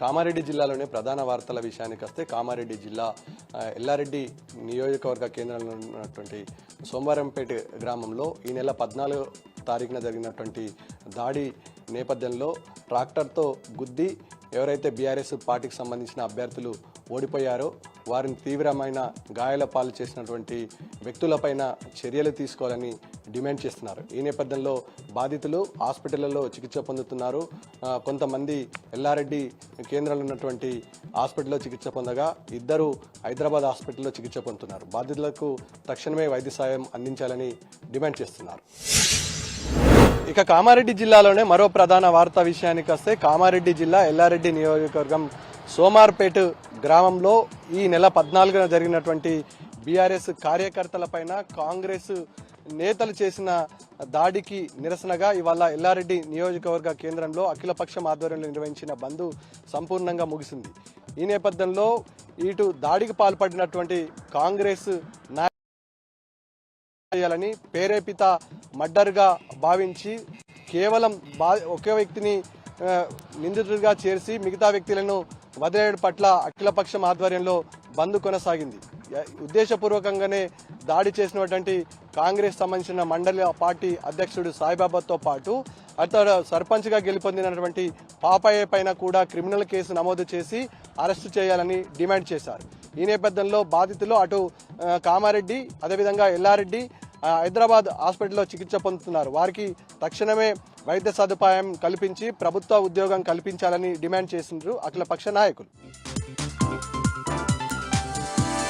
కామారెడ్డి జిల్లాలోనే ప్రధాన వార్తల విషయానికి వస్తే కామారెడ్డి జిల్లా ఎల్లారెడ్డి నియోజకవర్గ కేంద్రంలో ఉన్నటువంటి సోమవారంపేట గ్రామంలో ఈ నెల 14 తారీఖున జరిగినటువంటి దాడి నేపథ్యంలో ట్రాక్టర్తో గుద్ది ఎవరైతే బీఆర్ఎస్ పార్టీకి సంబంధించిన అభ్యర్థులు ఓడిపోయారో వారిని తీవ్రమైన గాయాల పాలు చేసినటువంటి వ్యక్తులపైన చర్యలు తీసుకోవాలని డిమాండ్ చేస్తున్నారు. ఈ నేపథ్యంలో బాధితులు హాస్పిటళ్లలో చికిత్స పొందుతున్నారు. కొంతమంది ఎల్లారెడ్డి కేంద్రంలో ఉన్నటువంటి హాస్పిటల్లో చికిత్స పొందగా ఇద్దరు హైదరాబాద్ హాస్పిటల్లో చికిత్స పొందుతున్నారు. బాధితులకు తక్షణమే వైద్య సాయం అందించాలని డిమాండ్ చేస్తున్నారు. ఇక కామారెడ్డి జిల్లాలోనే మరో ప్రధాన వార్తా విషయానికి వస్తే కామారెడ్డి జిల్లా ఎల్లారెడ్డి నియోజకవర్గం సోమార్పేట గ్రామంలో ఈ నెల 14న జరిగినటువంటి బీఆర్ఎస్ కార్యకర్తలపైన కాంగ్రెస్ నేతలు చేసిన దాడికి నిరసనగా ఇవాళ ఎల్లారెడ్డి నియోజకవర్గ కేంద్రంలో అఖిలపక్షం ఆధ్వర్యంలో నిర్వహించిన బంద్ సంపూర్ణంగా ముగిసింది. ఈ నేపథ్యంలో ఇటు దాడికి పాల్పడినటువంటి కాంగ్రెస్ చేయాలని ప్రేరేపిత మర్డర్గా భావించి కేవలం ఒకే వ్యక్తిని నిందితుడిగా చేర్చి మిగతా వ్యక్తులను వదిలేయడం పట్ల అఖిలపక్షం ఆధ్వర్యంలో బంద్ కొనసాగింది. ఉద్దేశపూర్వకంగానే దాడి చేసినటువంటి కాంగ్రెస్ సంబంధించిన మండలి పార్టీ అధ్యక్షుడు సాయిబాబాతో పాటు అతడు సర్పంచ్గా గెలుపొందినటువంటి పాపయ్య పైన కూడా క్రిమినల్ కేసు నమోదు చేసి అరెస్టు చేయాలని డిమాండ్ చేశారు. ఈ నేపథ్యంలో బాధితులు అటు కామారెడ్డి అదేవిధంగా ఎల్లారెడ్డి హైదరాబాద్ హాస్పిటల్లో చికిత్స పొందుతున్నారు. వారికి తక్షణమే వైద్య సదుపాయం కల్పించి ప్రభుత్వ ఉద్యోగం కల్పించాలని డిమాండ్ చేసిండ్రు అఖిలపక్ష నాయకులు.